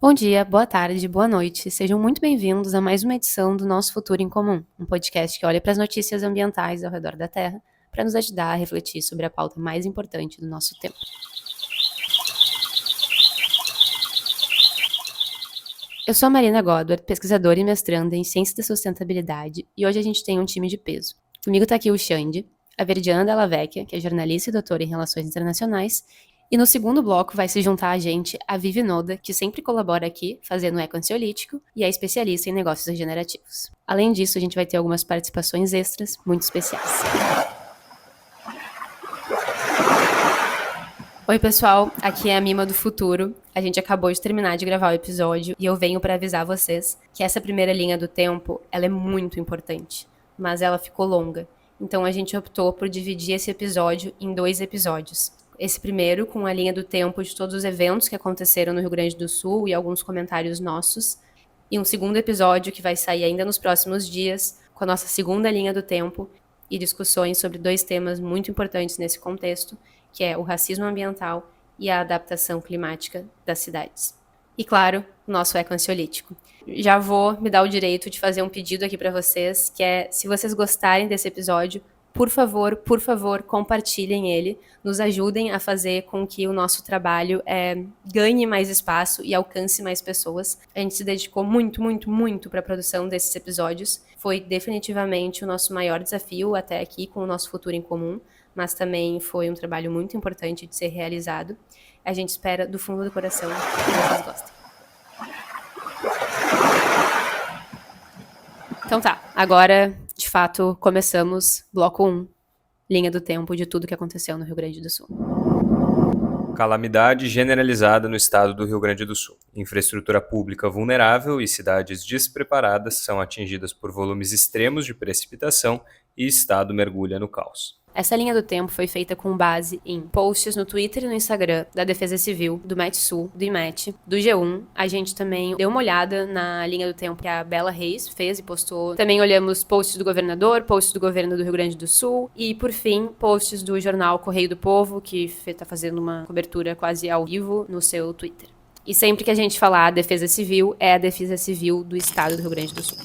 Bom dia, boa tarde, boa noite. Sejam muito bem-vindos a mais uma edição do Nosso Futuro em Comum, um podcast que olha para as notícias ambientais ao redor da Terra para nos ajudar a refletir sobre a pauta mais importante do nosso tempo. Eu sou a Marina Godward, pesquisadora e mestranda em Ciência da Sustentabilidade, e hoje a gente tem um time de peso. Comigo está aqui o Xande, a Verdiana Della Vecchia, que é jornalista e doutora em Relações Internacionais, e no segundo bloco vai se juntar a gente a Vivi Noda, que sempre colabora aqui, fazendo eco ansiolítico, e é especialista em negócios regenerativos. Além disso, a gente vai ter algumas participações extras muito especiais. Oi pessoal, aqui é a Mima do Futuro. A gente acabou de terminar de gravar o episódio e eu venho para avisar vocês que essa primeira linha do tempo, ela é muito importante, mas ela ficou longa. Então a gente optou por dividir esse episódio em 2 episódios. Esse primeiro com a linha do tempo de todos os eventos que aconteceram no Rio Grande do Sul e alguns comentários nossos. E um segundo episódio que vai sair ainda nos próximos dias com a nossa segunda linha do tempo e discussões sobre 2 temas muito importantes nesse contexto, que é o racismo ambiental e a adaptação climática das cidades. E claro, o nosso eco ansiolítico. Já vou me dar o direito de fazer um pedido aqui para vocês, que é, se vocês gostarem desse episódio, por favor, compartilhem ele, nos ajudem a fazer com que o nosso trabalho ganhe mais espaço e alcance mais pessoas. A gente se dedicou muito para a produção desses episódios. Foi definitivamente o nosso maior desafio até aqui com o Nosso Futuro em Comum, mas também foi um trabalho muito importante de ser realizado. A gente espera do fundo do coração que vocês gostem. Então tá, agora, de fato, começamos bloco 1, linha do tempo de tudo que aconteceu no Rio Grande do Sul. Calamidade generalizada no estado do Rio Grande do Sul. Infraestrutura pública vulnerável e cidades despreparadas são atingidas por volumes extremos de precipitação e estado mergulha no caos. Essa linha do tempo foi feita com base em posts no Twitter e no Instagram da Defesa Civil, do Metsul, do IMET, do G1. A gente também deu uma olhada na linha do tempo que a Bela Reis fez e postou. Também olhamos posts do governador, posts do governo do Rio Grande do Sul e, por fim, posts do jornal Correio do Povo, que está fazendo uma cobertura quase ao vivo no seu Twitter. E sempre que a gente falar Defesa Civil, é a Defesa Civil do estado do Rio Grande do Sul.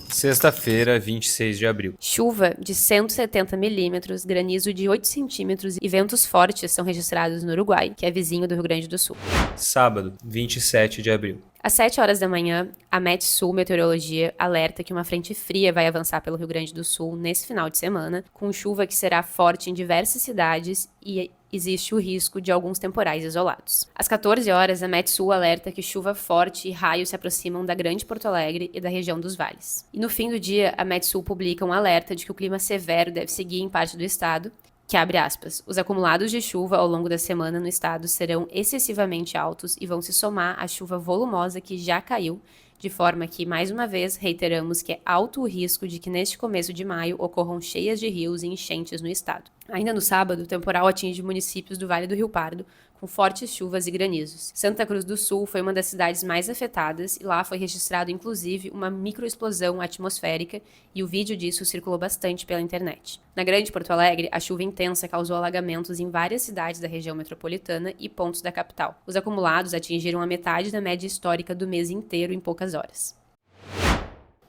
Sexta-feira, 26 de abril. Chuva de 170 milímetros, granizo de 8 centímetros e ventos fortes são registrados no Uruguai, que é vizinho do Rio Grande do Sul. Sábado, 27 de abril. Às 7 horas da manhã, a Metsul Meteorologia alerta que uma frente fria vai avançar pelo Rio Grande do Sul nesse final de semana, com chuva que será forte em diversas cidades e existe o risco de alguns temporais isolados. Às 14 horas, a Metsul alerta que chuva forte e raios se aproximam da Grande Porto Alegre e da região dos vales. E no fim do dia, a Metsul publica um alerta de que o clima severo deve seguir em parte do estado, que abre aspas, os acumulados de chuva ao longo da semana no estado serão excessivamente altos e vão se somar à chuva volumosa que já caiu, de forma que, mais uma vez, reiteramos que é alto o risco de que neste começo de maio ocorram cheias de rios e enchentes no estado. Ainda no sábado, o temporal atinge municípios do Vale do Rio Pardo, com fortes chuvas e granizos. Santa Cruz do Sul foi uma das cidades mais afetadas e lá foi registrado inclusive uma microexplosão atmosférica e o vídeo disso circulou bastante pela internet. Na Grande Porto Alegre, a chuva intensa causou alagamentos em várias cidades da região metropolitana e pontos da capital. Os acumulados atingiram a metade da média histórica do mês inteiro em poucas horas.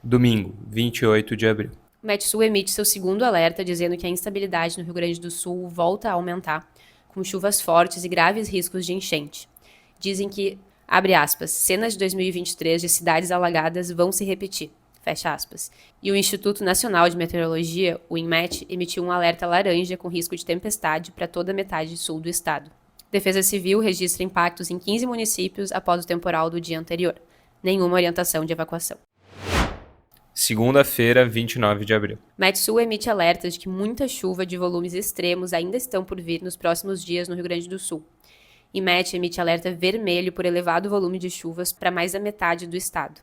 Domingo, 28 de abril. O Metsul emite seu segundo alerta dizendo que a instabilidade no Rio Grande do Sul volta a aumentar, com chuvas fortes e graves riscos de enchente. Dizem que, abre aspas, cenas de 2023 de cidades alagadas vão se repetir, fecha aspas. E o Instituto Nacional de Meteorologia, o INMET, emitiu um alerta laranja com risco de tempestade para toda a metade sul do estado. Defesa Civil registra impactos em 15 municípios após o temporal do dia anterior. Nenhuma orientação de evacuação. Segunda-feira, 29 de abril. Metsul emite alertas de que muita chuva de volumes extremos ainda estão por vir nos próximos dias no Rio Grande do Sul. IMET emite alerta vermelho por elevado volume de chuvas para mais da metade do estado.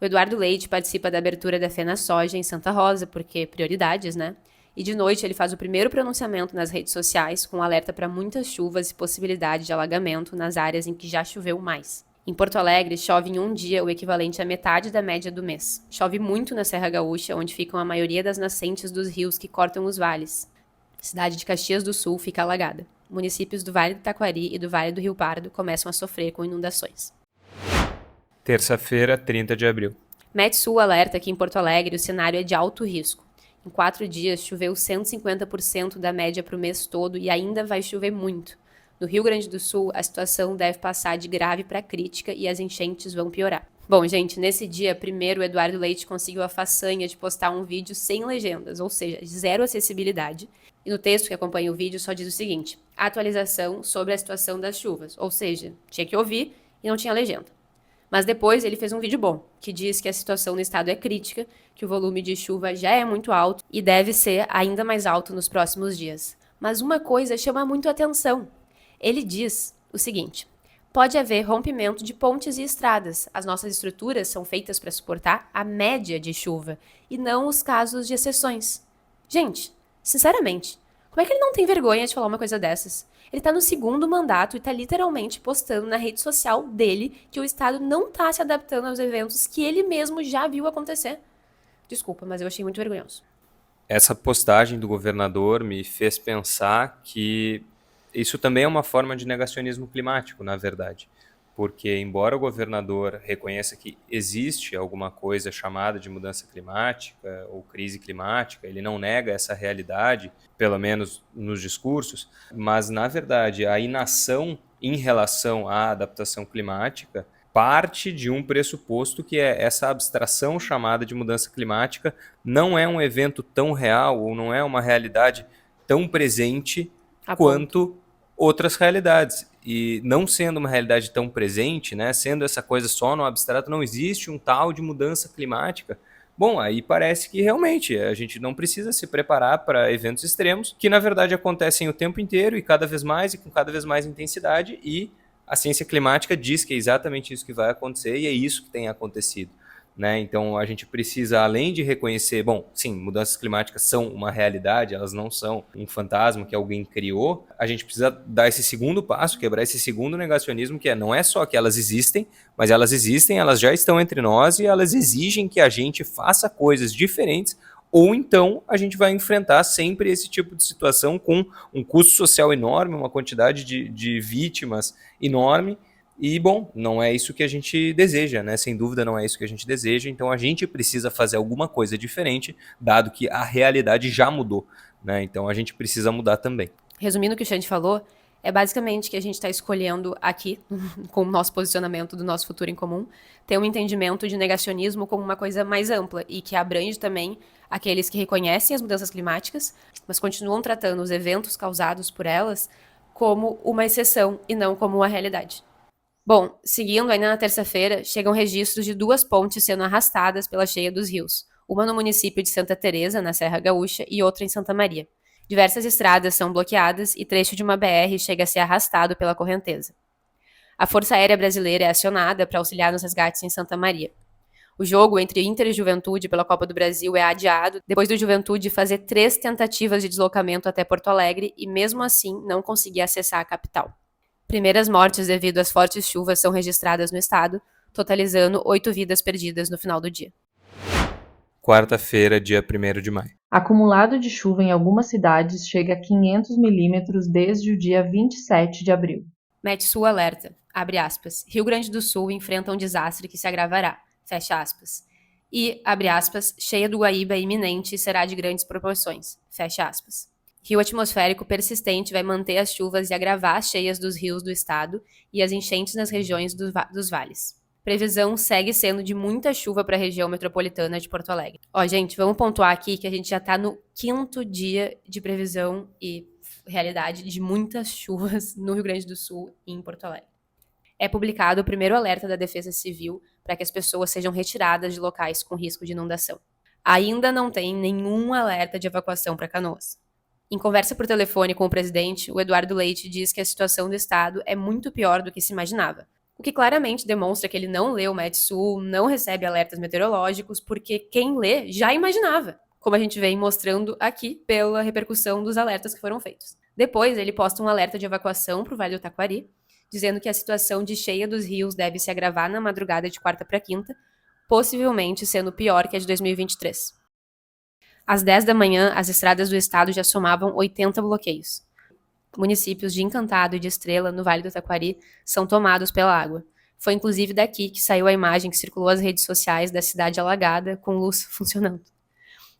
O Eduardo Leite participa da abertura da Fena Soja em Santa Rosa, porque prioridades, né? E de noite ele faz o primeiro pronunciamento nas redes sociais com alerta para muitas chuvas e possibilidade de alagamento nas áreas em que já choveu mais. Em Porto Alegre, chove em um dia o equivalente à metade da média do mês. Chove muito na Serra Gaúcha, onde ficam a maioria das nascentes dos rios que cortam os vales. A cidade de Caxias do Sul fica alagada. municípios do Vale do Taquari e do Vale do Rio Pardo começam a sofrer com inundações. Terça-feira, 30 de abril. Metsul alerta que em Porto Alegre o cenário é de alto risco. Em 4 dias, choveu 150% da média para o mês todo e ainda vai chover muito. No Rio Grande do Sul, a situação deve passar de grave para crítica e as enchentes vão piorar. Bom, gente, nesse dia, primeiro o Eduardo Leite conseguiu a façanha de postar um vídeo sem legendas, ou seja, zero acessibilidade. E no texto que acompanha o vídeo só diz o seguinte: atualização sobre a situação das chuvas, ou seja, tinha que ouvir e não tinha legenda. Mas depois ele fez um vídeo bom, que diz que a situação no estado é crítica, que o volume de chuva já é muito alto e deve ser ainda mais alto nos próximos dias. Mas uma coisa chama muito a atenção. Ele diz o seguinte: pode haver rompimento de pontes e estradas. As nossas estruturas são feitas para suportar a média de chuva e não os casos de exceções. Gente, sinceramente, como é que ele não tem vergonha de falar uma coisa dessas? Ele tá no segundo mandato e tá literalmente postando na rede social dele que o Estado não tá se adaptando aos eventos que ele mesmo já viu acontecer. Desculpa, mas eu achei muito vergonhoso. Essa postagem do governador me fez pensar que isso também é uma forma de negacionismo climático, na verdade. Porque, embora o governador reconheça que existe alguma coisa chamada de mudança climática ou crise climática, ele não nega essa realidade, pelo menos nos discursos, mas, na verdade, a inação em relação à adaptação climática parte de um pressuposto que é essa abstração chamada de mudança climática não é um evento tão real ou não é uma realidade tão presente quanto outras realidades. E não sendo uma realidade tão presente, né, sendo essa coisa só no abstrato, não existe um tal de mudança climática. Bom, aí parece que realmente a gente não precisa se preparar para eventos extremos, que na verdade acontecem o tempo inteiro e cada vez mais e com cada vez mais intensidade, e a ciência climática diz que é exatamente isso que vai acontecer e é isso que tem acontecido. Né? Então a gente precisa, além de reconhecer, bom, sim, mudanças climáticas são uma realidade, elas não são um fantasma que alguém criou, a gente precisa dar esse segundo passo, quebrar esse segundo negacionismo, que não é só que elas existem, mas elas existem, elas já estão entre nós e elas exigem que a gente faça coisas diferentes, ou então a gente vai enfrentar sempre esse tipo de situação com um custo social enorme, uma quantidade de vítimas enorme. E, bom, não é isso que a gente deseja, né? Sem dúvida não é isso que a gente deseja, então a gente precisa fazer alguma coisa diferente, dado que a realidade já mudou, né? Então a gente precisa mudar também. Resumindo o que o Xande falou, é basicamente que a gente está escolhendo aqui, com o nosso posicionamento do nosso futuro em comum, ter um entendimento de negacionismo como uma coisa mais ampla e que abrange também aqueles que reconhecem as mudanças climáticas, mas continuam tratando os eventos causados por elas como uma exceção e não como uma realidade. Bom, seguindo, ainda na terça-feira, chegam registros de 2 pontes sendo arrastadas pela cheia dos rios, uma no município de Santa Teresa, na Serra Gaúcha, e outra em Santa Maria. Diversas estradas são bloqueadas e trecho de uma BR chega a ser arrastado pela correnteza. A Força Aérea Brasileira é acionada para auxiliar nos resgates em Santa Maria. O jogo entre Inter e Juventude pela Copa do Brasil é adiado depois do Juventude fazer 3 tentativas de deslocamento até Porto Alegre e, mesmo assim, não conseguir acessar a capital. Primeiras mortes devido às fortes chuvas são registradas no estado, totalizando 8 vidas perdidas no final do dia. Quarta-feira, dia 1º de maio. Acumulado de chuva em algumas cidades chega a 500 milímetros desde o dia 27 de abril. Metsul alerta, abre aspas, Rio Grande do Sul enfrenta um desastre que se agravará, fecha aspas. E, abre aspas, cheia do Guaíba é iminente e será de grandes proporções, fecha aspas. Rio atmosférico persistente vai manter as chuvas e agravar as cheias dos rios do estado e as enchentes nas regiões dos vales. Previsão segue sendo de muita chuva para a região metropolitana de Porto Alegre. Ó, gente, vamos pontuar aqui que a gente já está no 5º dia de previsão e realidade de muitas chuvas no Rio Grande do Sul e em Porto Alegre. É publicado o primeiro alerta da Defesa Civil para que as pessoas sejam retiradas de locais com risco de inundação. Ainda não tem nenhum alerta de evacuação para Canoas. Em conversa por telefone com o presidente, o Eduardo Leite diz que a situação do estado é muito pior do que se imaginava, o que claramente demonstra que ele não lê o Metsul, não recebe alertas meteorológicos, porque quem lê já imaginava, como a gente vem mostrando aqui pela repercussão dos alertas que foram feitos. Depois, ele posta um alerta de evacuação para o Vale do Taquari, dizendo que a situação de cheia dos rios deve se agravar na madrugada de quarta para quinta, possivelmente sendo pior que a de 2023. Às 10 da manhã, as estradas do estado já somavam 80 bloqueios. Municípios de Encantado e de Estrela, no Vale do Taquari, são tomados pela água. Foi inclusive daqui que saiu a imagem que circulou nas redes sociais da cidade alagada, com luz funcionando.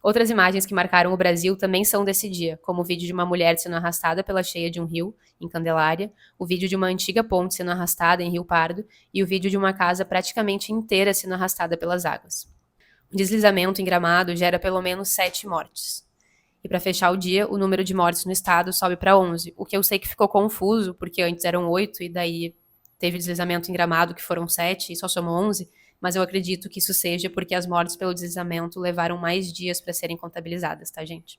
Outras imagens que marcaram o Brasil também são desse dia, como o vídeo de uma mulher sendo arrastada pela cheia de um rio, em Candelária, o vídeo de uma antiga ponte sendo arrastada em Rio Pardo e o vídeo de uma casa praticamente inteira sendo arrastada pelas águas. O deslizamento em Gramado gera pelo menos 7 mortes. E para fechar o dia, o número de mortes no estado sobe para 11, o que eu sei que ficou confuso, porque antes eram 8 e daí teve deslizamento em Gramado que foram 7 e só somou 11, mas eu acredito que isso seja porque as mortes pelo deslizamento levaram mais dias para serem contabilizadas, tá, gente?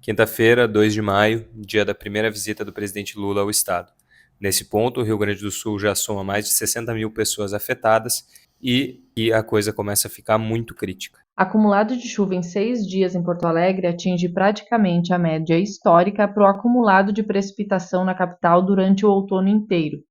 Quinta-feira, 2 de maio, dia da primeira visita do presidente Lula ao estado. Nesse ponto, o Rio Grande do Sul já soma mais de 60 mil pessoas afetadas e a coisa começa a ficar muito crítica. Acumulado de chuva em 6 dias em Porto Alegre atinge praticamente a média histórica para o acumulado de precipitação na capital durante o outono inteiro.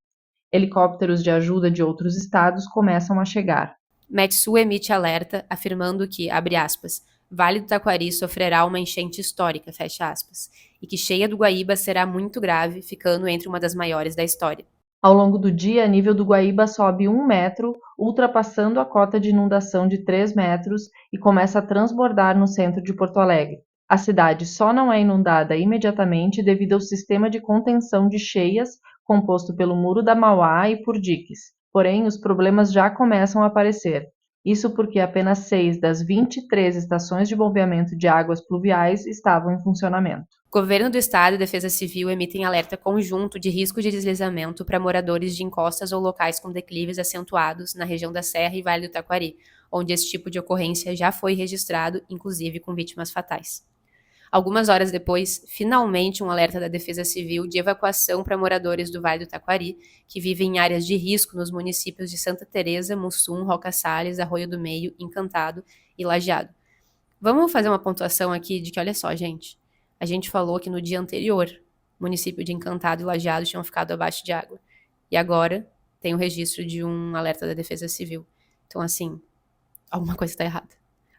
Helicópteros de ajuda de outros estados começam a chegar. Metsul emite alerta afirmando que, abre aspas, Vale do Taquari sofrerá uma enchente histórica, fecha aspas, e que Cheia do Guaíba será muito grave, ficando entre uma das maiores da história. Ao longo do dia, o nível do Guaíba sobe 1 metro, ultrapassando a cota de inundação de 3 metros e começa a transbordar no centro de Porto Alegre. A cidade só não é inundada imediatamente devido ao sistema de contenção de cheias composto pelo Muro da Mauá e por diques. Porém, os problemas já começam a aparecer. Isso porque apenas 6 das 23 estações de bombeamento de águas pluviais estavam em funcionamento. Governo do Estado e Defesa Civil emitem alerta conjunto de risco de deslizamento para moradores de encostas ou locais com declives acentuados na região da Serra e Vale do Taquari, onde esse tipo de ocorrência já foi registrado, inclusive com vítimas fatais. Algumas horas depois, finalmente um alerta da Defesa Civil de evacuação para moradores do Vale do Taquari, que vivem em áreas de risco nos municípios de Santa Teresa, Mussum, Roca Salles, Arroio do Meio, Encantado e Lajeado. Vamos fazer uma pontuação aqui de que, olha só, gente, a gente falou que no dia anterior, o município de Encantado e Lajeado tinham ficado abaixo de água. E agora tem o registro de um alerta da Defesa Civil. Então, assim, alguma coisa está errada.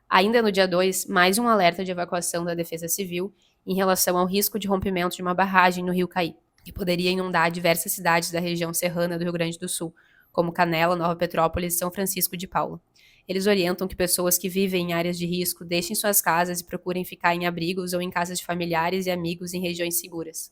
Ainda no dia 2, mais um alerta de evacuação da Defesa Civil em relação ao risco de rompimento de uma barragem no Rio Caí, que poderia inundar diversas cidades da região serrana do Rio Grande do Sul, como Canela, Nova Petrópolis e São Francisco de Paula. Eles orientam que pessoas que vivem em áreas de risco deixem suas casas e procurem ficar em abrigos ou em casas de familiares e amigos em regiões seguras.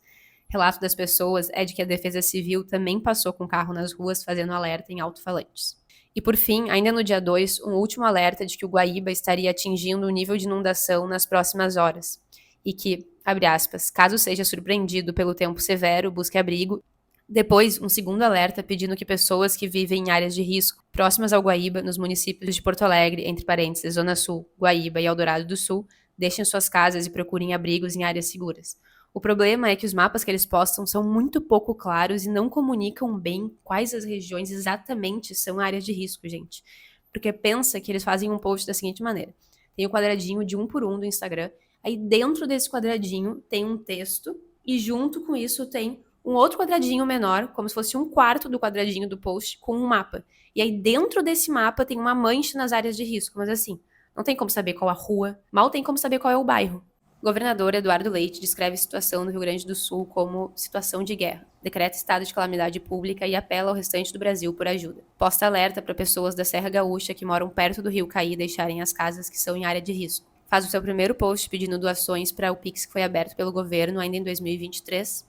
Relato das pessoas é de que a Defesa Civil também passou com o carro nas ruas fazendo alerta em alto-falantes. E por fim, ainda no dia 2, um último alerta de que o Guaíba estaria atingindo o nível de inundação nas próximas horas. E que, abre aspas, caso seja surpreendido pelo tempo severo, busque abrigo. Depois, um segundo alerta pedindo que pessoas que vivem em áreas de risco próximas ao Guaíba, nos municípios de Porto Alegre, entre parênteses, Zona Sul, Guaíba e Eldorado do Sul, deixem suas casas e procurem abrigos em áreas seguras. O problema é que os mapas que eles postam são muito pouco claros e não comunicam bem quais as regiões exatamente são áreas de risco, gente. Porque pensa que eles fazem um post da seguinte maneira. Tem o quadradinho de 1 por 1 do Instagram, aí dentro desse quadradinho tem um texto e junto com isso tem um outro quadradinho menor, como se fosse um quarto do quadradinho do post, com um mapa. E aí dentro desse mapa tem uma mancha nas áreas de risco, mas assim, não tem como saber qual a rua, mal tem como saber qual é o bairro. O governador Eduardo Leite descreve a situação no Rio Grande do Sul como situação de guerra, decreta estado de calamidade pública e apela ao restante do Brasil por ajuda. Posta alerta para pessoas da Serra Gaúcha que moram perto do Rio Caí deixarem as casas que são em área de risco. Faz o seu primeiro post pedindo doações para o Pix que foi aberto pelo governo ainda em 2023.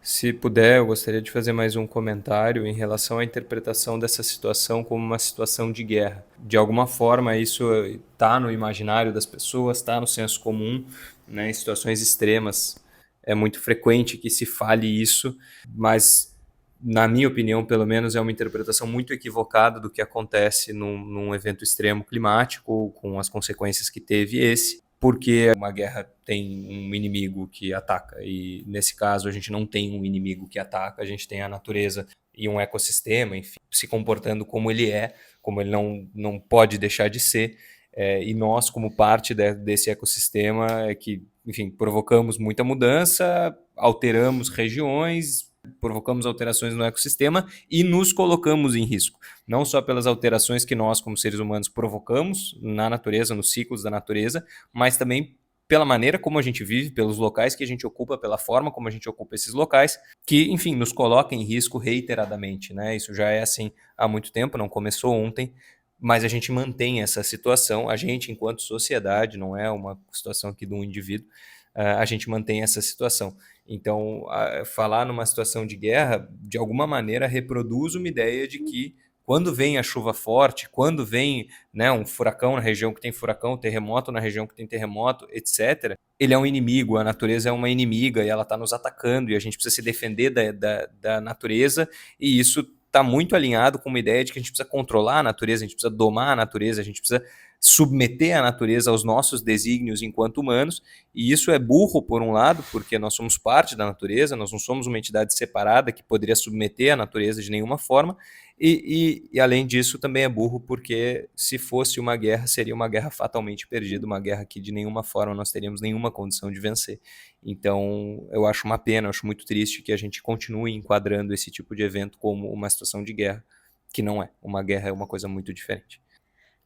Se puder, eu gostaria de fazer mais um comentário em relação à interpretação dessa situação como uma situação de guerra. De alguma forma, isso está no imaginário das pessoas, está no senso comum, né? Em situações extremas é muito frequente que se fale isso, mas, na minha opinião, pelo menos, é uma interpretação muito equivocada do que acontece num evento extremo climático, com as consequências que teve esse. Porque uma guerra tem um inimigo que ataca e, nesse caso, a gente não tem um inimigo que ataca, a gente tem a natureza e um ecossistema, enfim, se comportando como ele é, como ele não pode deixar de ser, e nós, como parte desse ecossistema, é que, enfim, provocamos muita mudança, alteramos regiões, provocamos alterações no ecossistema e nos colocamos em risco, não só pelas alterações que nós, como seres humanos, provocamos na natureza, nos ciclos da natureza, mas também pela maneira como a gente vive, pelos locais que a gente ocupa, pela forma como a gente ocupa esses locais, que, enfim, nos coloca em risco reiteradamente, né? Isso já é assim há muito tempo, não começou ontem, mas a gente mantém essa situação, a gente enquanto sociedade, não é uma situação aqui de um indivíduo, a gente mantém essa situação. Então, falar numa situação de guerra, de alguma maneira, reproduz uma ideia de que quando vem a chuva forte, quando vem, né, um furacão na região que tem furacão, terremoto na região que tem terremoto, etc., ele é um inimigo, a natureza é uma inimiga e ela está nos atacando e a gente precisa se defender da natureza, e isso está muito alinhado com uma ideia de que a gente precisa controlar a natureza, a gente precisa domar a natureza, a gente precisa submeter a natureza aos nossos desígnios enquanto humanos, e isso é burro por um lado, porque nós somos parte da natureza, nós não somos uma entidade separada que poderia submeter a natureza de nenhuma forma, e além disso também é burro porque se fosse uma guerra, seria uma guerra fatalmente perdida, uma guerra que de nenhuma forma nós teríamos nenhuma condição de vencer. Então eu acho uma pena, eu acho muito triste que a gente continue enquadrando esse tipo de evento como uma situação de guerra, que não é. Uma guerra é uma coisa muito diferente.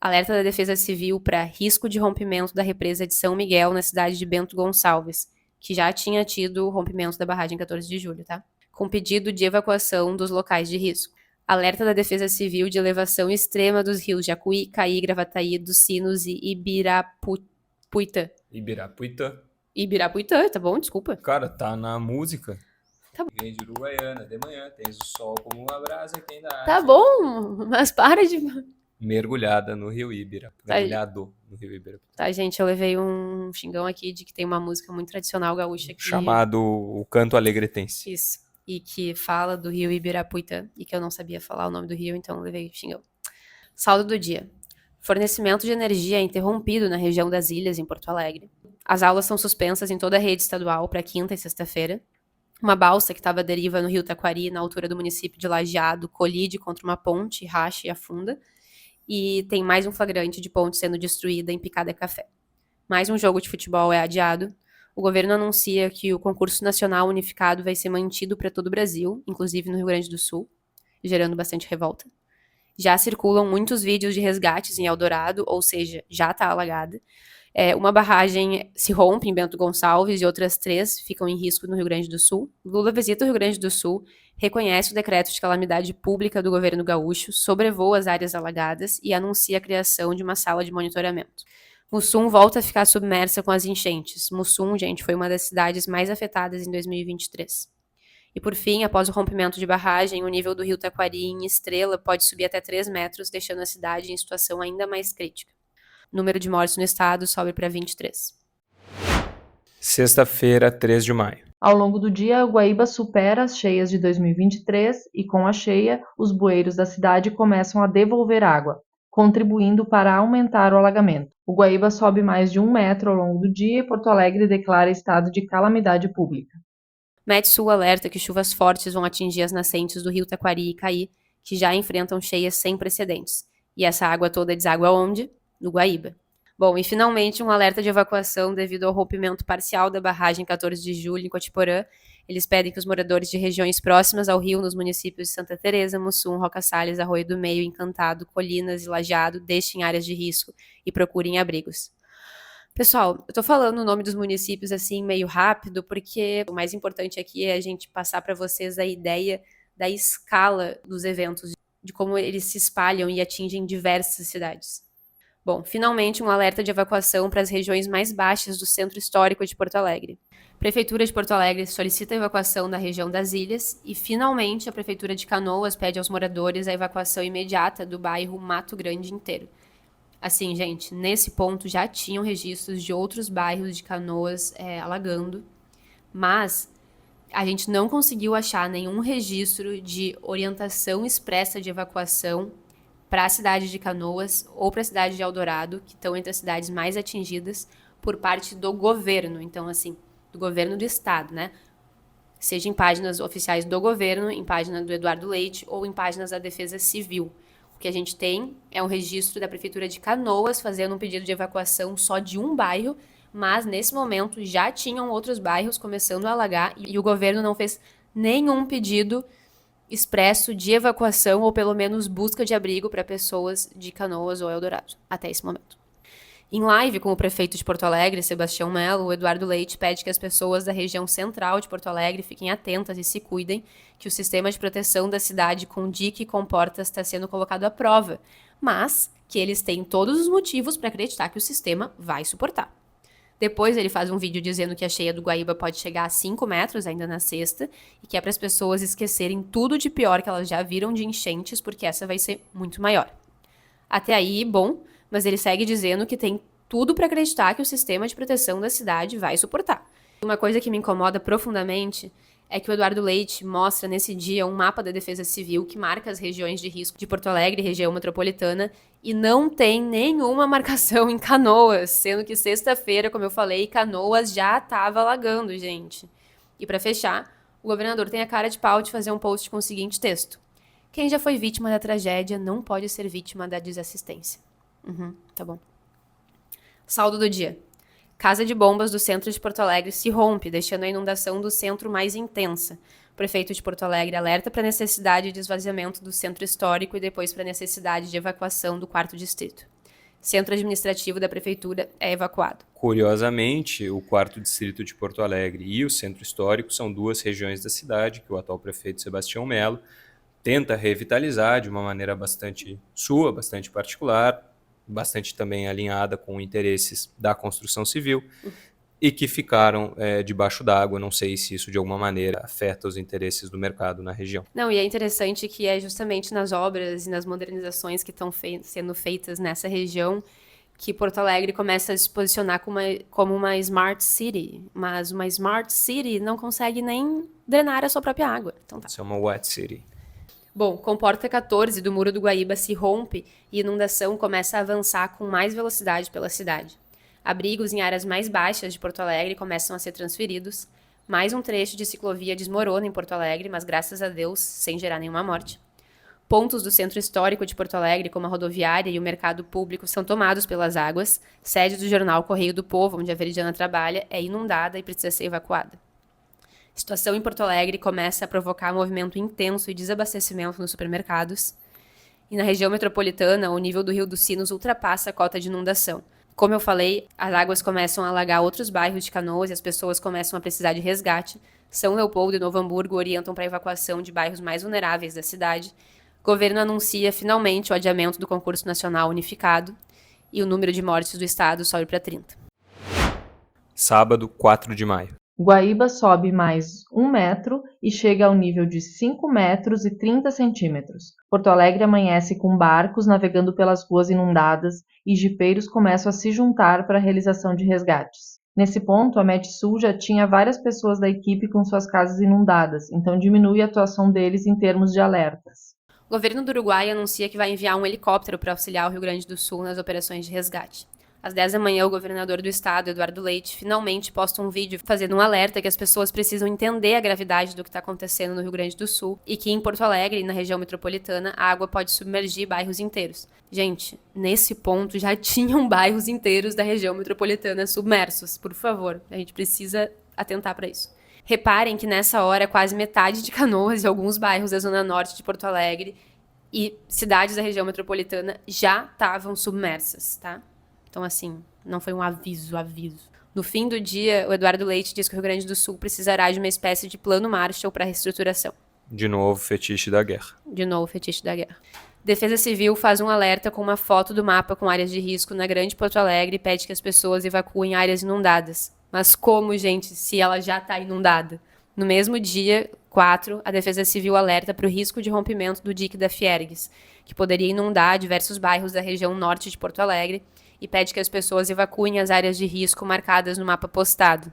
Alerta da Defesa Civil para risco de rompimento da represa de São Miguel na cidade de Bento Gonçalves, que já tinha tido o rompimento da barragem 14 de julho, tá? Com pedido de evacuação dos locais de risco. Alerta da Defesa Civil de elevação extrema dos rios Jacuí, Caí, Gravataí, dos Sinos e Ibirapuitã. Ibirapuitã, tá bom? Desculpa. Cara, tá na música. Tá bom. Vem de Uruguaiana, de manhã, tens o sol como uma brasa quem dá. Tá bom, mas para de... Mergulhada no Rio Ibira. Mergulhado no Rio Ibira. Tá, gente, eu levei um xingão aqui de que tem uma música muito tradicional gaúcha aqui. Chamado o Canto Alegretense. Isso. E que fala do rio Ibirapuitã, e que eu não sabia falar o nome do rio, então eu levei xingão. Saldo do dia. Fornecimento de energia interrompido na região das Ilhas, em Porto Alegre. As aulas são suspensas em toda a rede estadual para quinta e sexta-feira. Uma balsa que estava à deriva no rio Taquari, na altura do município de Lajeado, colide contra uma ponte, racha e afunda. E tem mais um flagrante de ponte sendo destruída em Picada Café. Mais um jogo de futebol é adiado. O governo anuncia que o concurso nacional unificado vai ser mantido para todo o Brasil, inclusive no Rio Grande do Sul, gerando bastante revolta. Já circulam muitos vídeos de resgates em Eldorado, ou seja, já está alagada. Uma barragem se rompe em Bento Gonçalves e outras 3 ficam em risco no Rio Grande do Sul. Lula visita o Rio Grande do Sul, reconhece o decreto de calamidade pública do governo gaúcho, sobrevoa as áreas alagadas e anuncia a criação de uma sala de monitoramento. Mussum volta a ficar submersa com as enchentes. Mussum, gente, foi uma das cidades mais afetadas em 2023. E por fim, após o rompimento de barragem, o nível do rio Taquari em Estrela pode subir até 3 metros, deixando a cidade em situação ainda mais crítica. O número de mortes no estado sobe para 23. Sexta-feira, 3 de maio. Ao longo do dia, Guaíba supera as cheias de 2023 e, com a cheia, os bueiros da cidade começam a devolver água, contribuindo para aumentar o alagamento. O Guaíba sobe mais de 1 metro ao longo do dia e Porto Alegre declara estado de calamidade pública. Metsul alerta que chuvas fortes vão atingir as nascentes do rio Taquari e Caí, que já enfrentam cheias sem precedentes. E essa água toda deságua onde? No Guaíba. Bom, e finalmente um alerta de evacuação devido ao rompimento parcial da barragem 14 de julho em Cotiporã. Eles pedem que os moradores de regiões próximas ao rio, nos municípios de Santa Teresa, Mussum, Roca Salles, Arroio do Meio, Encantado, Colinas e Lajeado, deixem áreas de risco e procurem abrigos. Pessoal, eu tô falando o nome dos municípios assim meio rápido, porque o mais importante aqui é a gente passar para vocês a ideia da escala dos eventos, de como eles se espalham e atingem diversas cidades. Bom, finalmente um alerta de evacuação para as regiões mais baixas do centro histórico de Porto Alegre. Prefeitura de Porto Alegre solicita a evacuação da região das Ilhas e, finalmente, a Prefeitura de Canoas pede aos moradores a evacuação imediata do bairro Mato Grande inteiro. Assim, gente, nesse ponto já tinham registros de outros bairros de Canoas alagando, mas a gente não conseguiu achar nenhum registro de orientação expressa de evacuação para a cidade de Canoas ou para a cidade de Eldorado, que estão entre as cidades mais atingidas por parte do governo. Então, assim, do governo do estado, né? Seja em páginas oficiais do governo, em página do Eduardo Leite ou em páginas da Defesa Civil. O que a gente tem é um registro da Prefeitura de Canoas fazendo um pedido de evacuação só de um bairro, mas nesse momento já tinham outros bairros começando a alagar e o governo não fez nenhum pedido expresso de evacuação ou pelo menos busca de abrigo para pessoas de Canoas ou Eldorado, até esse momento. Em live com o prefeito de Porto Alegre, Sebastião Melo, o Eduardo Leite pede que as pessoas da região central de Porto Alegre fiquem atentas e se cuidem, que o sistema de proteção da cidade com dique e comportas está sendo colocado à prova, mas que eles têm todos os motivos para acreditar que o sistema vai suportar. Depois ele faz um vídeo dizendo que a cheia do Guaíba pode chegar a 5 metros ainda na sexta e que é para as pessoas esquecerem tudo de pior que elas já viram de enchentes, porque essa vai ser muito maior. Até aí, bom, mas ele segue dizendo que tem tudo para acreditar que o sistema de proteção da cidade vai suportar. Uma coisa que me incomoda profundamente é que o Eduardo Leite mostra nesse dia um mapa da Defesa Civil que marca as regiões de risco de Porto Alegre, região metropolitana, e não tem nenhuma marcação em Canoas, sendo que sexta-feira, como eu falei, Canoas já estava alagando, gente. E para fechar, o governador tem a cara de pau de fazer um post com o seguinte texto: quem já foi vítima da tragédia não pode ser vítima da desassistência. Tá bom. Saldo do dia. Casa de bombas do centro de Porto Alegre se rompe, deixando a inundação do centro mais intensa. O prefeito de Porto Alegre alerta para a necessidade de esvaziamento do centro histórico e depois para a necessidade de evacuação do 4º distrito. Centro administrativo da prefeitura é evacuado. Curiosamente, o 4º distrito de Porto Alegre e o centro histórico são duas regiões da cidade que o atual prefeito Sebastião Melo tenta revitalizar de uma maneira bastante bastante particular, bastante também alinhada com interesses da construção civil e que ficaram debaixo d'água. Não sei se isso de alguma maneira afeta os interesses do mercado na região. Não, e é interessante que é justamente nas obras e nas modernizações que estão sendo feitas nessa região que Porto Alegre começa a se posicionar como uma Smart City, mas uma Smart City não consegue nem drenar a sua própria água. Então tá. Isso é uma Wet City. Bom, comporta 14 do Muro do Guaíba se rompe e inundação começa a avançar com mais velocidade pela cidade. Abrigos em áreas mais baixas de Porto Alegre começam a ser transferidos. Mais um trecho de ciclovia desmorona em Porto Alegre, mas graças a Deus, sem gerar nenhuma morte. Pontos do centro histórico de Porto Alegre, como a rodoviária e o mercado público, são tomados pelas águas. Sede do jornal Correio do Povo, onde a Veridiana trabalha, é inundada e precisa ser evacuada. A situação em Porto Alegre começa a provocar movimento intenso e desabastecimento nos supermercados. E na região metropolitana, o nível do Rio dos Sinos ultrapassa a cota de inundação. Como eu falei, as águas começam a alagar outros bairros de Canoas e as pessoas começam a precisar de resgate. São Leopoldo e Novo Hamburgo orientam para a evacuação de bairros mais vulneráveis da cidade. O governo anuncia finalmente o adiamento do concurso nacional unificado e o número de mortes do estado sobe para 30. Sábado, 4 de maio. Guaíba sobe mais 1 metro e chega ao nível de 5 metros e 30 centímetros. Porto Alegre amanhece com barcos navegando pelas ruas inundadas e jipeiros começam a se juntar para a realização de resgates. Nesse ponto, a Metsul já tinha várias pessoas da equipe com suas casas inundadas, então diminui a atuação deles em termos de alertas. O governo do Uruguai anuncia que vai enviar um helicóptero para auxiliar o Rio Grande do Sul nas operações de resgate. Às 10 da manhã, o governador do estado, Eduardo Leite, finalmente posta um vídeo fazendo um alerta que as pessoas precisam entender a gravidade do que está acontecendo no Rio Grande do Sul e que em Porto Alegre e na região metropolitana a água pode submergir bairros inteiros. Gente, nesse ponto já tinham bairros inteiros da região metropolitana submersos. Por favor, a gente precisa atentar para isso. Reparem que nessa hora quase metade de Canoas e alguns bairros da zona norte de Porto Alegre e cidades da região metropolitana já estavam submersas, tá? Então, assim, não foi um aviso. No fim do dia, o Eduardo Leite diz que o Rio Grande do Sul precisará de uma espécie de plano Marshall para reestruturação. De novo, fetiche da guerra. Defesa Civil faz um alerta com uma foto do mapa com áreas de risco na Grande Porto Alegre e pede que as pessoas evacuem áreas inundadas. Mas como, gente, se ela já está inundada? No mesmo dia, 4, a Defesa Civil alerta para o risco de rompimento do dique da Fiergues, que poderia inundar diversos bairros da região norte de Porto Alegre, e pede que as pessoas evacuem as áreas de risco marcadas no mapa postado.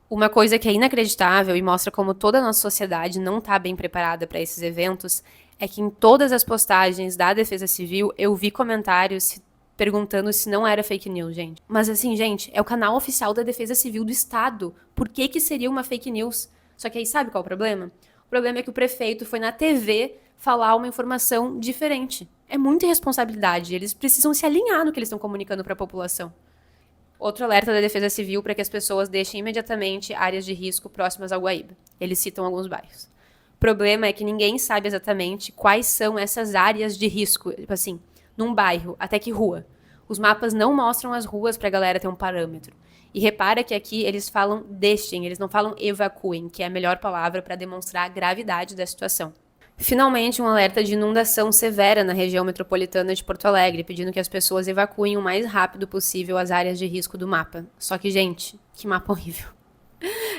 Uma coisa que é inacreditável e mostra como toda a nossa sociedade não está bem preparada para esses eventos é que em todas as postagens da Defesa Civil eu vi comentários perguntando se não era fake news, gente. Mas assim, gente, é o canal oficial da Defesa Civil do Estado. Por que seria uma fake news? Só que aí sabe qual é o problema? O problema é que o prefeito foi na TV falar uma informação diferente. É muita irresponsabilidade. Eles precisam se alinhar no que eles estão comunicando para a população. Outro alerta da Defesa Civil para que as pessoas deixem imediatamente áreas de risco próximas ao Guaíba. Eles citam alguns bairros. O problema é que ninguém sabe exatamente quais são essas áreas de risco. Tipo assim, num bairro, até que rua? Os mapas não mostram as ruas pra galera ter um parâmetro. E repara que aqui eles falam deixem, eles não falam evacuem, que é a melhor palavra para demonstrar a gravidade da situação. Finalmente, um alerta de inundação severa na região metropolitana de Porto Alegre, pedindo que as pessoas evacuem o mais rápido possível as áreas de risco do mapa. Só que, gente, que mapa horrível.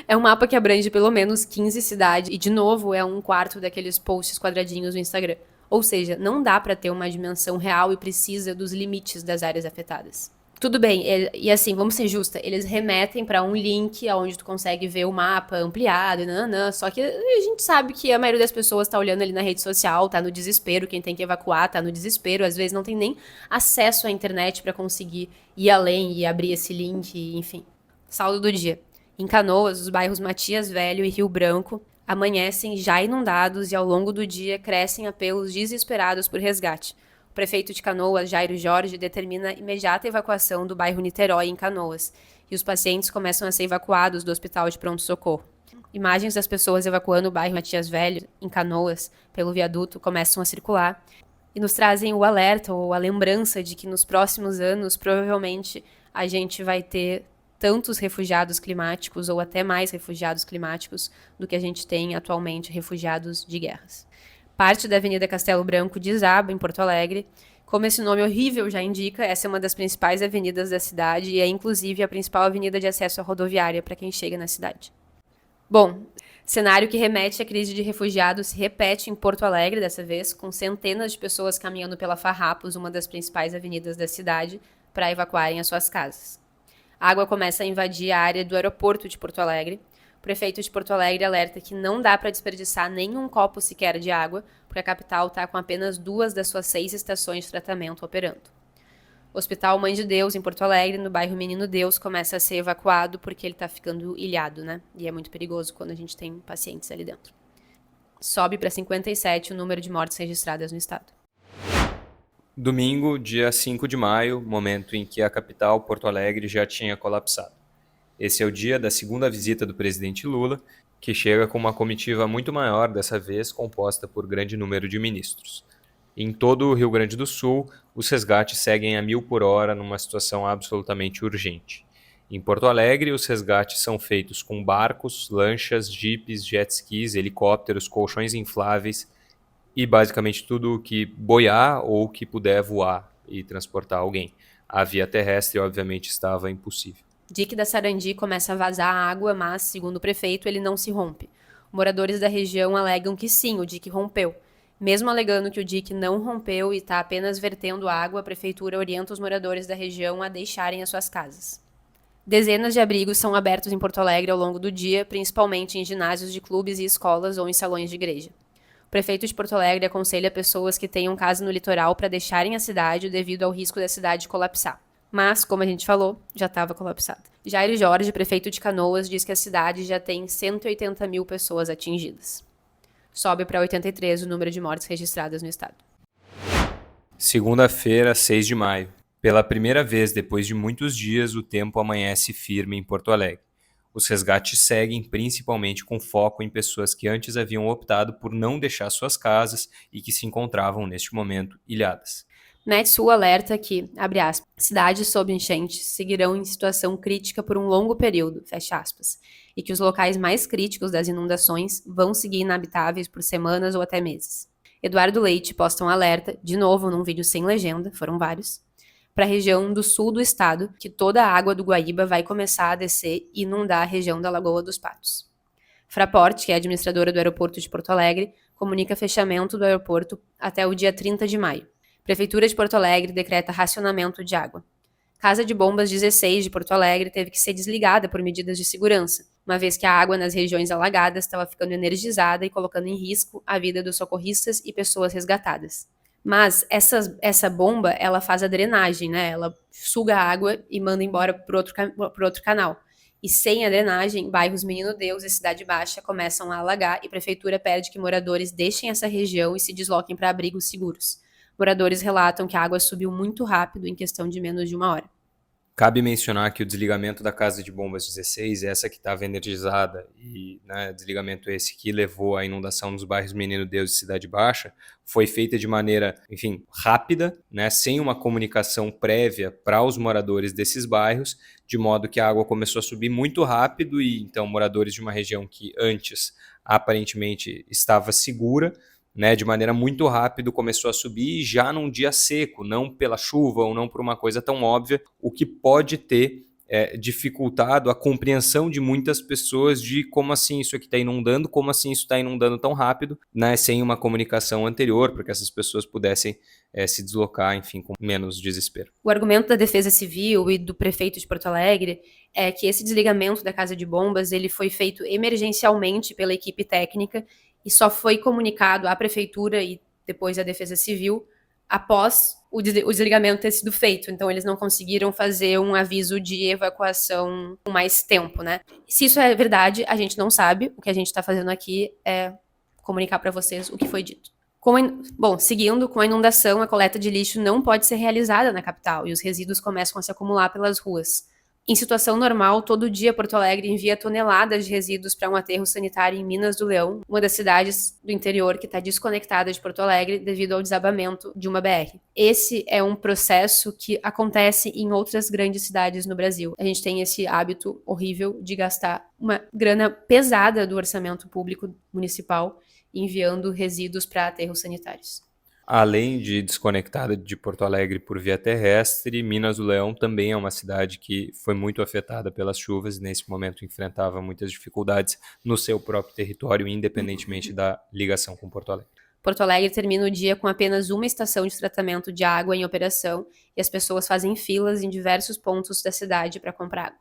É um mapa que abrange pelo menos 15 cidades e, de novo, é 1/4 daqueles posts quadradinhos no Instagram. Ou seja, não dá para ter uma dimensão real e precisa dos limites das áreas afetadas. Tudo bem, e assim, vamos ser justa, eles remetem para um link onde tu consegue ver o mapa ampliado, só que a gente sabe que a maioria das pessoas tá olhando ali na rede social, tá no desespero, quem tem que evacuar tá no desespero, às vezes não tem nem acesso à internet para conseguir ir além e abrir esse link, enfim. Saldo do dia. Em Canoas, os bairros Matias Velho e Rio Branco amanhecem já inundados e ao longo do dia crescem apelos desesperados por resgate. O prefeito de Canoas, Jairo Jorge, determina a imediata evacuação do bairro Niterói, em Canoas, e os pacientes começam a ser evacuados do hospital de pronto-socorro. Imagens das pessoas evacuando o bairro Matias Velho, em Canoas, pelo viaduto, começam a circular e nos trazem o alerta ou a lembrança de que nos próximos anos, provavelmente, a gente vai ter tantos refugiados climáticos ou até mais refugiados climáticos do que a gente tem atualmente refugiados de guerras. Parte da Avenida Castelo Branco desaba em Porto Alegre. Como esse nome horrível já indica, essa é uma das principais avenidas da cidade e é inclusive a principal avenida de acesso à rodoviária para quem chega na cidade. Bom, cenário que remete à crise de refugiados se repete em Porto Alegre dessa vez, com centenas de pessoas caminhando pela Farrapos, uma das principais avenidas da cidade, para evacuarem as suas casas. A água começa a invadir a área do aeroporto de Porto Alegre. O prefeito de Porto Alegre alerta que não dá para desperdiçar nenhum copo sequer de água, porque a capital está com apenas 2 das suas 6 estações de tratamento operando. O Hospital Mãe de Deus, em Porto Alegre, no bairro Menino Deus, começa a ser evacuado porque ele está ficando ilhado, né? E é muito perigoso quando a gente tem pacientes ali dentro. Sobe para 57 o número de mortes registradas no estado. Domingo, dia 5 de maio, momento em que a capital, Porto Alegre, já tinha colapsado. Esse é o dia da segunda visita do presidente Lula, que chega com uma comitiva muito maior, dessa vez composta por grande número de ministros. Em todo o Rio Grande do Sul, os resgates seguem a 1000 por hora numa situação absolutamente urgente. Em Porto Alegre, os resgates são feitos com barcos, lanchas, jipes, jet skis, helicópteros, colchões infláveis e basicamente tudo que boiar ou que puder voar e transportar alguém. A via terrestre, obviamente, estava impossível. Dique da Sarandi começa a vazar água, mas, segundo o prefeito, ele não se rompe. Moradores da região alegam que sim, o dique rompeu. Mesmo alegando que o dique não rompeu e está apenas vertendo água, a prefeitura orienta os moradores da região a deixarem as suas casas. Dezenas de abrigos são abertos em Porto Alegre ao longo do dia, principalmente em ginásios de clubes e escolas ou em salões de igreja. O prefeito de Porto Alegre aconselha pessoas que tenham casa no litoral para deixarem a cidade devido ao risco da cidade colapsar. Mas, como a gente falou, já estava colapsada. Jairo Jorge, prefeito de Canoas, diz que a cidade já tem 180 mil pessoas atingidas. Sobe para 83 o número de mortes registradas no estado. Segunda-feira, 6 de maio. Pela primeira vez depois de muitos dias, o tempo amanhece firme em Porto Alegre. Os resgates seguem principalmente com foco em pessoas que antes haviam optado por não deixar suas casas e que se encontravam, neste momento, ilhadas. NetSul alerta que, abre aspas, cidades sob enchentes seguirão em situação crítica por um longo período, fecha aspas, e que os locais mais críticos das inundações vão seguir inabitáveis por semanas ou até meses. Eduardo Leite posta um alerta, de novo num vídeo sem legenda, foram vários, para a região do sul do estado, que toda a água do Guaíba vai começar a descer e inundar a região da Lagoa dos Patos. Fraport, que é administradora do aeroporto de Porto Alegre, comunica fechamento do aeroporto até o dia 30 de maio. Prefeitura de Porto Alegre decreta racionamento de água. Casa de Bombas 16 de Porto Alegre teve que ser desligada por medidas de segurança, uma vez que a água nas regiões alagadas estava ficando energizada e colocando em risco a vida dos socorristas e pessoas resgatadas. Mas essa bomba, ela faz a drenagem, né? Ela suga a água e manda embora por outro canal. E sem a drenagem, bairros Menino Deus e Cidade Baixa começam a alagar e a prefeitura pede que moradores deixem essa região e se desloquem para abrigos seguros. Moradores relatam que a água subiu muito rápido em questão de menos de 1 hora. Cabe mencionar que o desligamento da casa de bombas 16, essa que estava energizada, e né, desligamento esse que levou à inundação nos bairros Menino Deus e Cidade Baixa, foi feita de maneira, enfim, rápida, né, sem uma comunicação prévia para os moradores desses bairros, de modo que a água começou a subir muito rápido e então moradores de uma região que antes aparentemente estava segura, né, de maneira muito rápida começou a subir já num dia seco, não pela chuva ou não por uma coisa tão óbvia, o que pode ter dificultado a compreensão de muitas pessoas de como assim isso aqui está inundando, como assim isso está inundando tão rápido, né, sem uma comunicação anterior, para que essas pessoas pudessem se deslocar, enfim, com menos desespero. O argumento da Defesa Civil e do prefeito de Porto Alegre é que esse desligamento da casa de bombas ele foi feito emergencialmente pela equipe técnica e só foi comunicado à prefeitura e depois à Defesa Civil após o desligamento ter sido feito. Então, eles não conseguiram fazer um aviso de evacuação com mais tempo, né? Se isso é verdade, a gente não sabe. O que a gente está fazendo aqui é comunicar para vocês o que foi dito. Bom, seguindo, com a inundação, a coleta de lixo não pode ser realizada na capital e os resíduos começam a se acumular pelas ruas. Em situação normal, todo dia Porto Alegre envia toneladas de resíduos para um aterro sanitário em Minas do Leão, uma das cidades do interior que está desconectada de Porto Alegre devido ao desabamento de uma BR. Esse é um processo que acontece em outras grandes cidades no Brasil. A gente tem esse hábito horrível de gastar uma grana pesada do orçamento público municipal enviando resíduos para aterros sanitários. Além de desconectada de Porto Alegre por via terrestre, Minas do Leão também é uma cidade que foi muito afetada pelas chuvas e nesse momento enfrentava muitas dificuldades no seu próprio território, independentemente da ligação com Porto Alegre. Porto Alegre termina o dia com apenas uma estação de tratamento de água em operação e as pessoas fazem filas em diversos pontos da cidade para comprar água.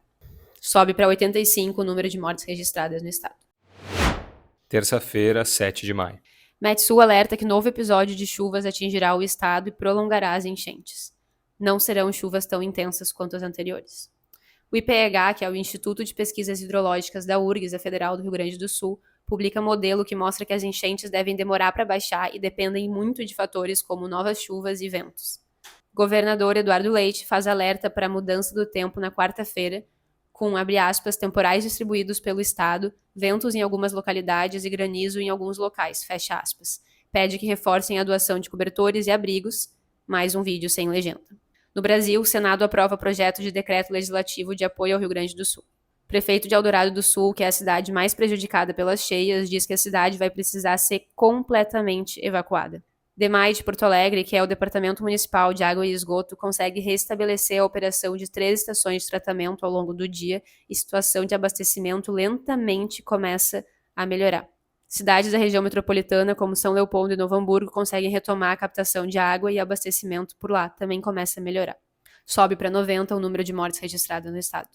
Sobe para 85 o número de mortes registradas no estado. Terça-feira, 7 de maio. Metsul alerta que novo episódio de chuvas atingirá o estado e prolongará as enchentes. Não serão chuvas tão intensas quanto as anteriores. O IPH, que é o Instituto de Pesquisas Hidrológicas da URGS, a Federal do Rio Grande do Sul, publica modelo que mostra que as enchentes devem demorar para baixar e dependem muito de fatores como novas chuvas e ventos. Governador Eduardo Leite faz alerta para a mudança do tempo na quarta-feira, com, abre aspas, temporais distribuídos pelo estado, ventos em algumas localidades e granizo em alguns locais, fecha aspas. Pede que reforcem a doação de cobertores e abrigos, mais um vídeo sem legenda. No Brasil, o Senado aprova projeto de decreto legislativo de apoio ao Rio Grande do Sul. O prefeito de Eldorado do Sul, que é a cidade mais prejudicada pelas cheias, diz que a cidade vai precisar ser completamente evacuada. DEMAI de Porto Alegre, que é o Departamento Municipal de Água e Esgoto, consegue restabelecer a operação de 3 estações de tratamento ao longo do dia e situação de abastecimento lentamente começa a melhorar. Cidades da região metropolitana, como São Leopoldo e Novo Hamburgo, conseguem retomar a captação de água e abastecimento por lá também começa a melhorar. Sobe para 90 o número de mortes registradas no estado.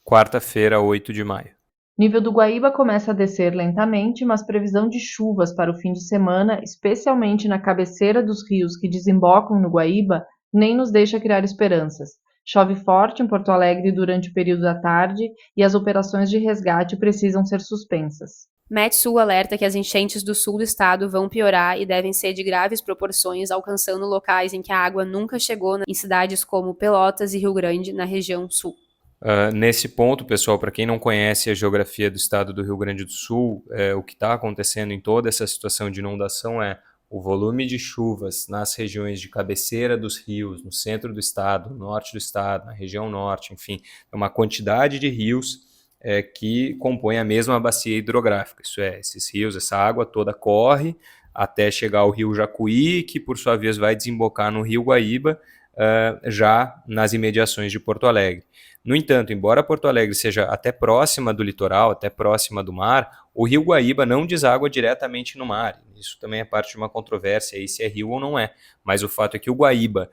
Quarta-feira, 8 de maio. Nível do Guaíba começa a descer lentamente, mas previsão de chuvas para o fim de semana, especialmente na cabeceira dos rios que desembocam no Guaíba, nem nos deixa criar esperanças. Chove forte em Porto Alegre durante o período da tarde e as operações de resgate precisam ser suspensas. Metsul alerta que as enchentes do sul do estado vão piorar e devem ser de graves proporções, alcançando locais em que a água nunca chegou em cidades como Pelotas e Rio Grande, na região sul. Nesse ponto, pessoal, para quem não conhece a geografia do estado do Rio Grande do Sul, o que está acontecendo em toda essa situação de inundação é o volume de chuvas nas regiões de cabeceira dos rios, no centro do estado, no norte do estado, na região norte, enfim, é uma quantidade de rios que compõem a mesma bacia hidrográfica. Isso é, esses rios, essa água toda corre até chegar ao rio Jacuí, que por sua vez vai desembocar no rio Guaíba, já nas imediações de Porto Alegre. No entanto, embora Porto Alegre seja até próxima do litoral, até próxima do mar, o rio Guaíba não deságua diretamente no mar. Isso também é parte de uma controvérsia aí se é rio ou não é. Mas o fato é que o Guaíba,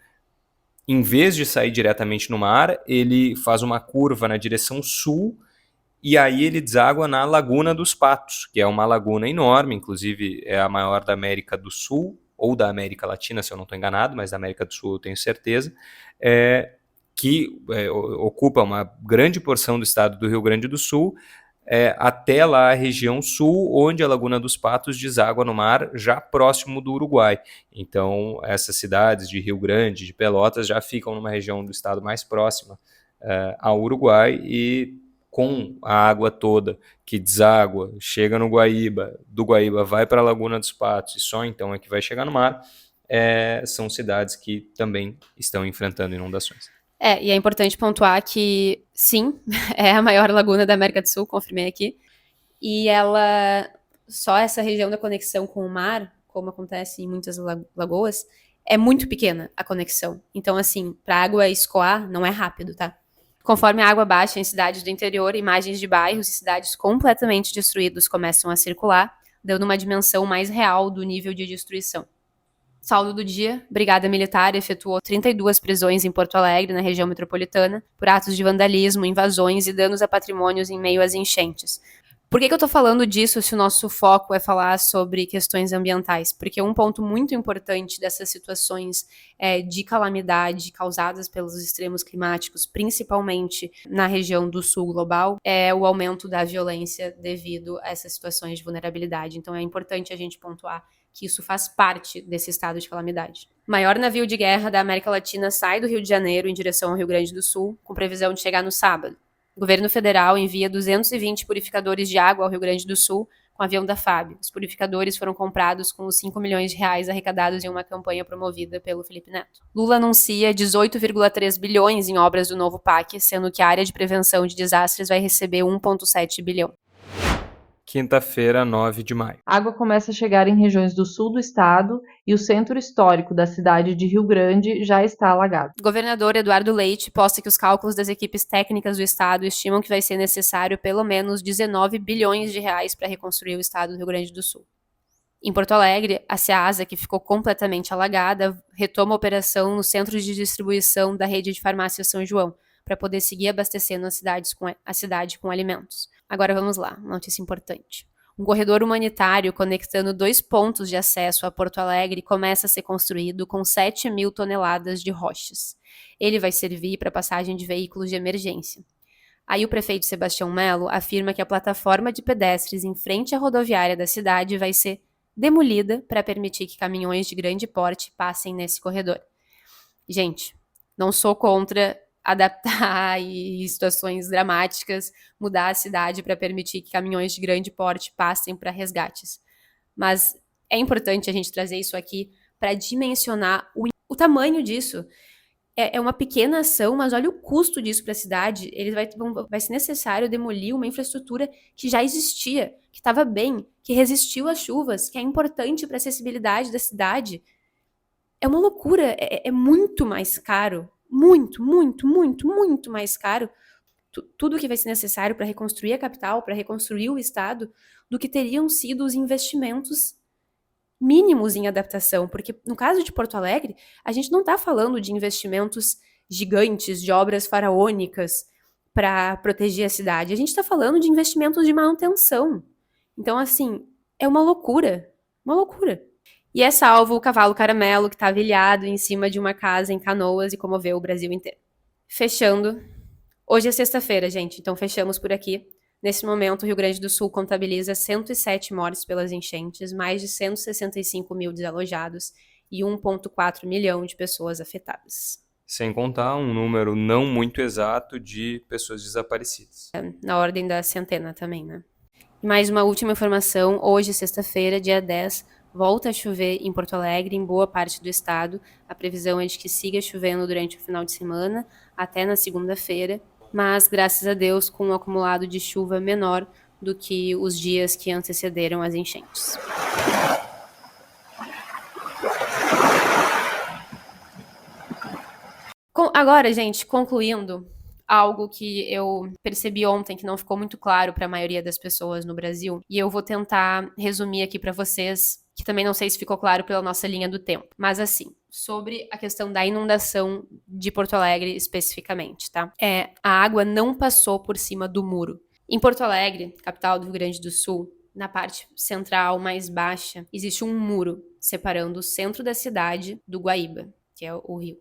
em vez de sair diretamente no mar, ele faz uma curva na direção sul e aí ele deságua na Laguna dos Patos, que é uma laguna enorme, inclusive é a maior da América do Sul, ou da América Latina, se eu não estou enganado, mas da América do Sul eu tenho certeza, que ocupa uma grande porção do estado do Rio Grande do Sul, até lá a região sul, onde a Laguna dos Patos deságua no mar, já próximo do Uruguai. Então, essas cidades de Rio Grande, de Pelotas, já ficam numa região do estado mais próxima ao Uruguai, e com a água toda que deságua, chega no Guaíba, do Guaíba vai para a Laguna dos Patos, e só então é que vai chegar no mar, são cidades que também estão enfrentando inundações. E é importante pontuar que, sim, é a maior laguna da América do Sul, confirmei aqui, e só essa região da conexão com o mar, como acontece em muitas lagoas, é muito pequena a conexão. Então, assim, para a água escoar, não é rápido, tá? Conforme a água baixa em cidades do interior, imagens de bairros e cidades completamente destruídos começam a circular, dando uma dimensão mais real do nível de destruição. Saldo do dia, Brigada Militar efetuou 32 prisões em Porto Alegre, na região metropolitana, por atos de vandalismo, invasões e danos a patrimônios em meio às enchentes. Por que eu tô falando disso se o nosso foco é falar sobre questões ambientais? Porque um ponto muito importante dessas situações de calamidade causadas pelos extremos climáticos, principalmente na região do sul global, é o aumento da violência devido a essas situações de vulnerabilidade. Então é importante a gente pontuar que isso faz parte desse estado de calamidade. O maior navio de guerra da América Latina sai do Rio de Janeiro em direção ao Rio Grande do Sul, com previsão de chegar no sábado. O governo federal envia 220 purificadores de água ao Rio Grande do Sul com o avião da FAB. Os purificadores foram comprados com os 5 milhões de reais arrecadados em uma campanha promovida pelo Felipe Neto. Lula anuncia 18,3 bilhões em obras do novo PAC, sendo que a área de prevenção de desastres vai receber 1,7 bilhão. Quinta-feira, 9 de maio. A água começa a chegar em regiões do sul do estado e o centro histórico da cidade de Rio Grande já está alagado. O governador Eduardo Leite posta que os cálculos das equipes técnicas do estado estimam que vai ser necessário pelo menos 19 bilhões de reais para reconstruir o estado do Rio Grande do Sul. Em Porto Alegre, a Ceasa, que ficou completamente alagada, retoma a operação no centro de distribuição da rede de farmácia São João, para poder seguir abastecendo a cidade com alimentos. Agora vamos lá, notícia importante. Um corredor humanitário conectando 2 pontos de acesso a Porto Alegre começa a ser construído com 7 mil toneladas de rochas. Ele vai servir para passagem de veículos de emergência. Aí o prefeito Sebastião Melo afirma que a plataforma de pedestres em frente à rodoviária da cidade vai ser demolida para permitir que caminhões de grande porte passem nesse corredor. Gente, não sou contra adaptar e situações dramáticas, mudar a cidade para permitir que caminhões de grande porte passem para resgates. Mas é importante a gente trazer isso aqui para dimensionar o tamanho disso. É uma pequena ação, mas olha o custo disso para a cidade. Vai ser necessário demolir uma infraestrutura que já existia, que estava bem, que resistiu às chuvas, que é importante para a acessibilidade da cidade. É uma loucura, é muito mais caro. Muito, muito, muito, muito mais caro tudo que vai ser necessário para reconstruir a capital, para reconstruir o estado, do que teriam sido os investimentos mínimos em adaptação, porque no caso de Porto Alegre, a gente não está falando de investimentos gigantes, de obras faraônicas para proteger a cidade, a gente está falando de investimentos de manutenção. Então, assim, é uma loucura, uma loucura. E é salvo o cavalo caramelo, que estava ilhado em cima de uma casa em Canoas e comoveu o Brasil inteiro. Fechando. Hoje é sexta-feira, gente, então fechamos por aqui. Nesse momento, o Rio Grande do Sul contabiliza 107 mortes pelas enchentes, mais de 165 mil desalojados e 1,4 milhão de pessoas afetadas. Sem contar um número não muito exato de pessoas desaparecidas. Na ordem da centena também, né? E mais uma última informação. Hoje, sexta-feira, dia 10, volta a chover em Porto Alegre, em boa parte do estado. A previsão é de que siga chovendo durante o final de semana, até na segunda-feira, mas, graças a Deus, com um acumulado de chuva menor do que os dias que antecederam as enchentes. Agora, gente, concluindo, algo que eu percebi ontem que não ficou muito claro para a maioria das pessoas no Brasil, e eu vou tentar resumir aqui para vocês, que também não sei se ficou claro pela nossa linha do tempo, mas assim, sobre a questão da inundação de Porto Alegre especificamente, tá? A água não passou por cima do muro. Em Porto Alegre, capital do Rio Grande do Sul, na parte central mais baixa, existe um muro separando o centro da cidade do Guaíba. que é o rio.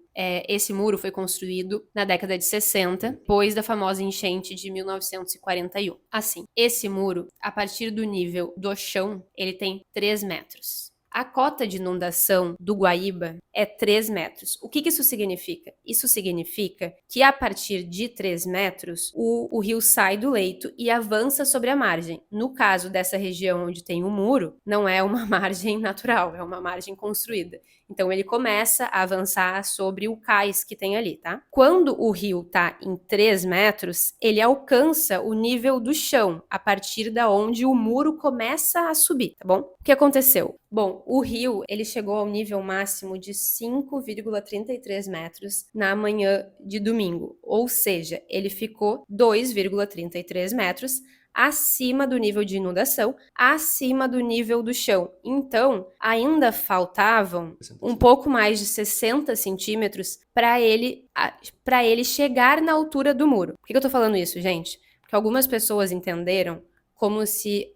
Esse muro foi construído na década de 60, depois da famosa enchente de 1941. Assim, esse muro, a partir do nível do chão, ele tem 3 metros. A cota de inundação do Guaíba é 3 metros. O que isso significa? Isso significa que a partir de 3 metros, o rio sai do leito e avança sobre a margem. No caso dessa região onde tem o muro, não é uma margem natural, é uma margem construída. Então ele começa a avançar sobre o cais que tem ali, tá? Quando o rio está em 3 metros, ele alcança o nível do chão, a partir da onde o muro começa a subir, tá bom? O que aconteceu? Bom, o rio, ele chegou ao nível máximo de 5,33 metros na manhã de domingo, ou seja, ele ficou 2,33 metros acima do nível de inundação, acima do nível do chão. Então, ainda faltavam um pouco mais de 60 centímetros para ele chegar na altura do muro. Por que eu tô falando isso, gente? Porque algumas pessoas entenderam como se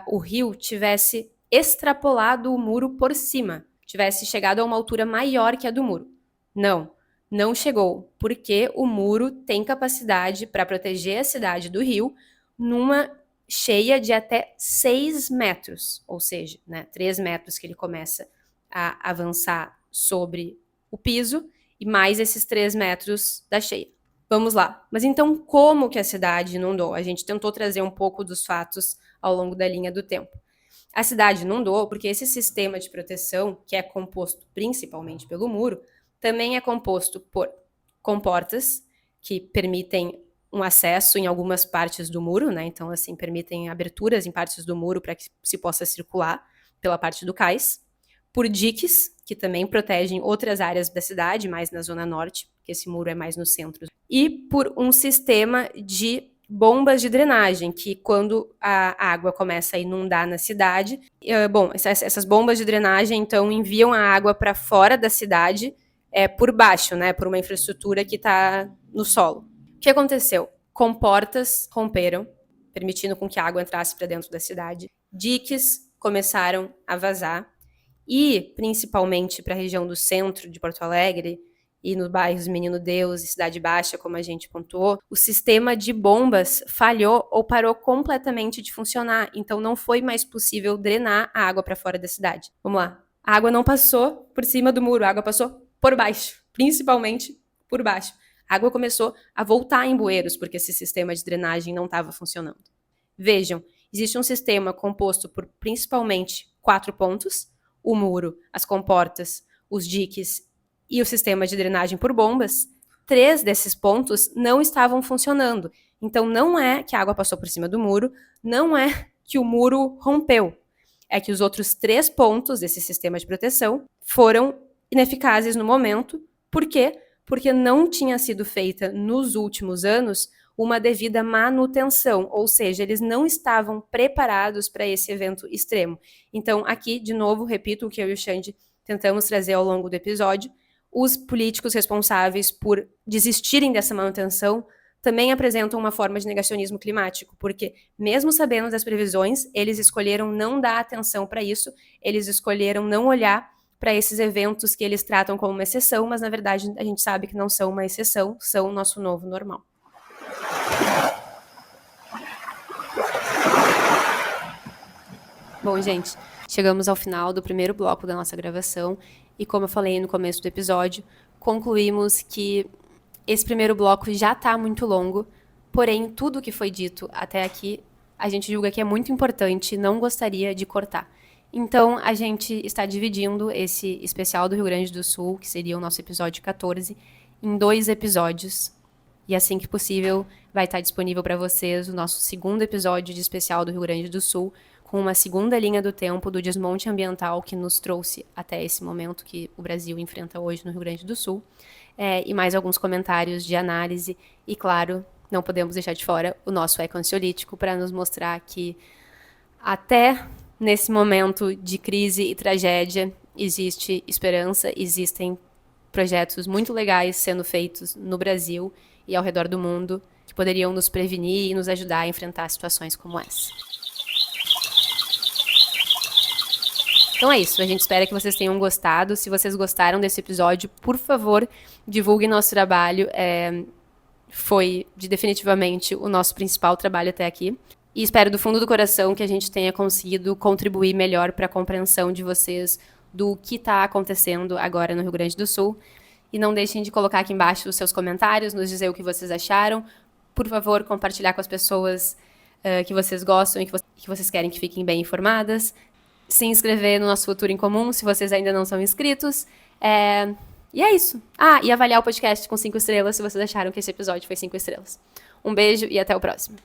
o rio tivesse extrapolado o muro por cima, tivesse chegado a uma altura maior que a do muro. Não chegou, porque o muro tem capacidade para proteger a cidade do rio numa cheia de até 6 metros, ou seja, 3 metros que ele começa a avançar sobre o piso e mais esses 3 metros da cheia. Vamos lá. Mas então, como que a cidade inundou? A gente tentou trazer um pouco dos fatos ao longo da linha do tempo. A cidade inundou porque esse sistema de proteção, que é composto principalmente pelo muro, também é composto por comportas, que permitem um acesso em algumas partes do muro, né? Então, assim, permitem aberturas em partes do muro para que se possa circular pela parte do cais. Por diques, que também protegem outras áreas da cidade, mais na zona norte, porque esse muro é mais no centro. E por um sistema de bombas de drenagem, que quando a água começa a inundar na cidade, essas bombas de drenagem, então, enviam a água para fora da cidade, por baixo, né? Por uma infraestrutura que está no solo. O que aconteceu? Comportas romperam, permitindo com que a água entrasse para dentro da cidade. Diques começaram a vazar. E, principalmente para a região do centro de Porto Alegre e nos bairros Menino Deus e Cidade Baixa, como a gente pontuou, o sistema de bombas falhou ou parou completamente de funcionar. Então, não foi mais possível drenar a água para fora da cidade. Vamos lá. A água não passou por cima do muro, a água passou por baixo, principalmente por baixo. A água começou a voltar em bueiros, porque esse sistema de drenagem não estava funcionando. Vejam, existe um sistema composto por principalmente 4 pontos: o muro, as comportas, os diques e o sistema de drenagem por bombas. 3 desses pontos não estavam funcionando. Então, não é que a água passou por cima do muro, não é que o muro rompeu. É que os outros 3 pontos desse sistema de proteção foram ineficazes no momento. Por quê? Porque não tinha sido feita nos últimos anos uma devida manutenção, ou seja, eles não estavam preparados para esse evento extremo. Então, aqui, de novo, repito o que eu e o Xande tentamos trazer ao longo do episódio: os políticos responsáveis por desistirem dessa manutenção também apresentam uma forma de negacionismo climático, porque, mesmo sabendo das previsões, eles escolheram não dar atenção para isso, eles escolheram não olhar para esses eventos que eles tratam como uma exceção, mas, na verdade, a gente sabe que não são uma exceção, são o nosso novo normal. Bom, gente, chegamos ao final do primeiro bloco da nossa gravação e, como eu falei no começo do episódio, concluímos que esse primeiro bloco já está muito longo, porém, tudo o que foi dito até aqui, a gente julga que é muito importante e não gostaria de cortar. Então, a gente está dividindo esse especial do Rio Grande do Sul, que seria o nosso episódio 14, em 2 episódios. E assim que possível, vai estar disponível para vocês o nosso segundo episódio de especial do Rio Grande do Sul, com uma segunda linha do tempo do desmonte ambiental que nos trouxe até esse momento que o Brasil enfrenta hoje no Rio Grande do Sul. E mais alguns comentários de análise. E, claro, não podemos deixar de fora o nosso eco ansiolítico para nos mostrar que até nesse momento de crise e tragédia existe esperança, existem projetos muito legais sendo feitos no Brasil e ao redor do mundo que poderiam nos prevenir e nos ajudar a enfrentar situações como essa. Então é isso, a gente espera que vocês tenham gostado. Se vocês gostaram desse episódio, por favor, divulguem nosso trabalho. Foi definitivamente o nosso principal trabalho até aqui. E espero do fundo do coração que a gente tenha conseguido contribuir melhor para a compreensão de vocês do que está acontecendo agora no Rio Grande do Sul. E não deixem de colocar aqui embaixo os seus comentários, nos dizer o que vocês acharam. Por favor, compartilhar com as pessoas que vocês gostam e que vocês querem que fiquem bem informadas. Se inscrever no nosso Futuro em Comum, se vocês ainda não são inscritos. E é isso. E avaliar o podcast com 5 estrelas se vocês acharam que esse episódio foi 5 estrelas. Um beijo e até o próximo.